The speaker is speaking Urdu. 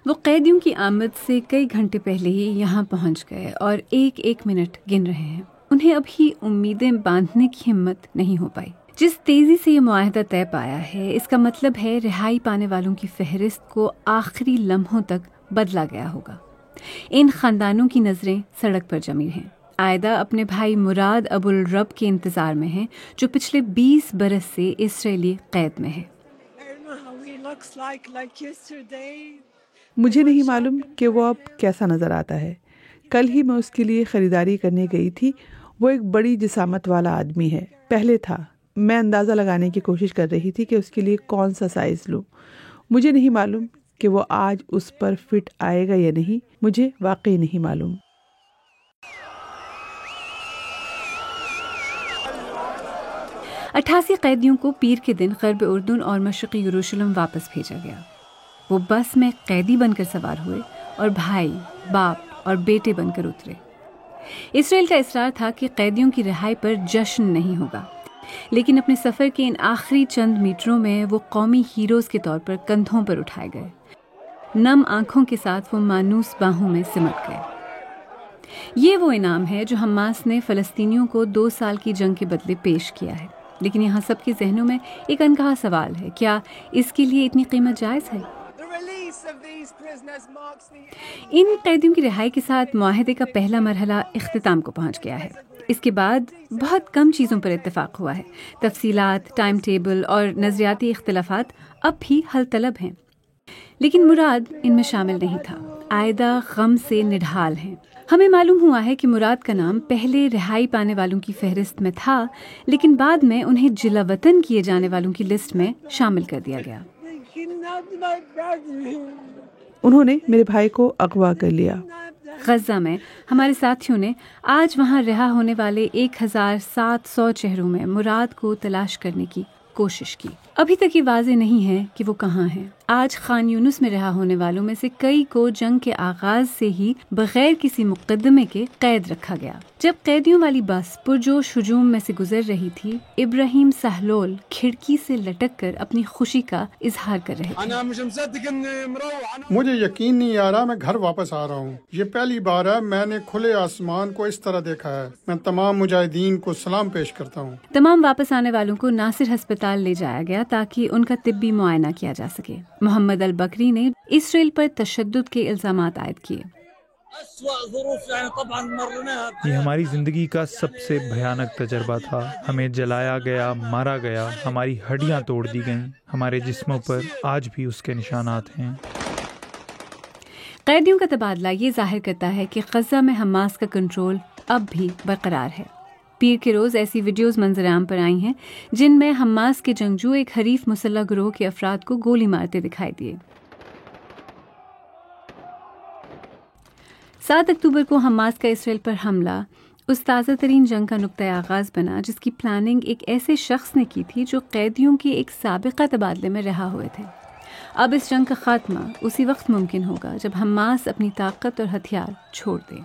وہ قیدیوں کی آمد سے کئی گھنٹے پہلے ہی یہاں پہنچ گئے اور ایک ایک منٹ گن رہے ہیں۔ انہیں ابھی امیدیں باندھنے کی ہمت نہیں ہو پائی۔ جس تیزی سے یہ معاہدہ طے پایا ہے، اس کا مطلب ہے رہائی پانے والوں کی فہرست کو آخری لمحوں تک بدلا گیا ہوگا۔ ان خاندانوں کی نظریں سڑک پر جمی ہیں۔ عائدہ اپنے بھائی مراد ابو الرب کے انتظار میں ہے، جو پچھلے 20 برس سے اسرائیلی قید میں ہے۔ مجھے نہیں معلوم کہ وہ اب کیسا نظر آتا ہے۔ کل ہی میں اس کے لیے خریداری کرنے گئی تھی۔ وہ ایک بڑی جسامت والا آدمی ہے، پہلے تھا۔ میں اندازہ لگانے کی کوشش کر رہی تھی کہ اس کے لیے کون سا سائز لوں۔ مجھے نہیں معلوم کہ وہ آج اس پر فٹ آئے گا یا نہیں، مجھے واقعی نہیں معلوم۔ 88 قیدیوں کو پیر کے دن غرب اردن اور مشرقی یروشلم واپس بھیجا گیا۔ وہ بس میں قیدی بن کر سوار ہوئے اور بھائی، باپ اور بیٹے بن کر اترے۔ اسرائیل کا اصرار تھا کہ قیدیوں کی رہائی پر جشن نہیں ہوگا، لیکن اپنے سفر کے ان آخری چند میٹروں میں وہ قومی ہیروز کے طور پر کندھوں پر اٹھائے گئے۔ نم آنکھوں کے ساتھ وہ مانوس باہوں میں سمٹ گئے۔ یہ وہ انعام ہے جو حماس نے فلسطینیوں کو 2 سال کی جنگ کے بدلے پیش کیا ہے، لیکن یہاں سب کے ذہنوں میں ایک انکہا سوال ہے، کیا اس کے لیے اتنی قیمت جائز ہے؟ ان قیدیوں کی رہائی کے ساتھ معاہدے کا پہلا مرحلہ اختتام کو پہنچ گیا ہے۔ اس کے بعد بہت کم چیزوں پر اتفاق ہوا ہے۔ تفصیلات، ٹائم ٹیبل اور نظریاتی اختلافات اب بھی حل طلب ہیں، لیکن مراد ان میں شامل نہیں تھا۔ عائدہ غم سے نڈھال ہیں۔ ہمیں معلوم ہوا ہے کہ مراد کا نام پہلے رہائی پانے والوں کی فہرست میں تھا، لیکن بعد میں انہیں جلا وطن کیے جانے والوں کی لسٹ میں شامل کر دیا گیا۔ انہوں نے میرے بھائی کو اغوا کر لیا۔ غزہ میں ہمارے ساتھیوں نے آج وہاں رہا ہونے والے 1700 چہروں میں مراد کو تلاش کرنے کی کوشش کی۔ ابھی تک یہ واضح نہیں ہے کہ وہ کہاں ہیں۔ آج خان یونس میں رہا ہونے والوں میں سے کئی کو جنگ کے آغاز سے ہی بغیر کسی مقدمے کے قید رکھا گیا۔ جب قیدیوں والی بس پرجوش ہجوم میں سے گزر رہی تھی، ابراہیم سہلول کھڑکی سے لٹک کر اپنی خوشی کا اظہار کر رہے تھے۔ مجھے یقین نہیں آ رہا میں گھر واپس آ رہا ہوں۔ یہ پہلی بار ہے میں نے کھلے آسمان کو اس طرح دیکھا ہے۔ میں تمام مجاہدین کو سلام پیش کرتا ہوں۔ تمام واپس آنے والوں کو ناصر ہسپتال لے جایا گیا تاکہ ان کا طبی معائنہ کیا جا سکے۔ محمد البکری نے اسرائیل پر تشدد کے الزامات عائد کیے۔ یہ ہماری زندگی کا سب سے بھیانک تجربہ تھا۔ ہمیں جلایا گیا، مارا گیا، ہماری ہڈیاں توڑ دی گئیں۔ ہمارے جسموں پر آج بھی اس کے نشانات ہیں۔ قیدیوں کا تبادلہ یہ ظاہر کرتا ہے کہ غزہ میں حماس کا کنٹرول اب بھی برقرار ہے۔ پیر کے روز ایسی ویڈیوز منظر عام پر آئی ہیں جن میں حماس کے جنگجو ایک حریف مسلح گروہ کے افراد کو گولی مارتے دکھائی دیے۔ 7 اکتوبر کو حماس کا اسرائیل پر حملہ اس تازہ ترین جنگ کا نقطۂ آغاز بنا جس کی پلاننگ ایک ایسے شخص نے کی تھی جو قیدیوں کے ایک سابقہ تبادلے میں رہا ہوئے تھے۔ اب اس جنگ کا خاتمہ اسی وقت ممکن ہوگا جب حماس اپنی طاقت اور ہتھیار چھوڑ دے۔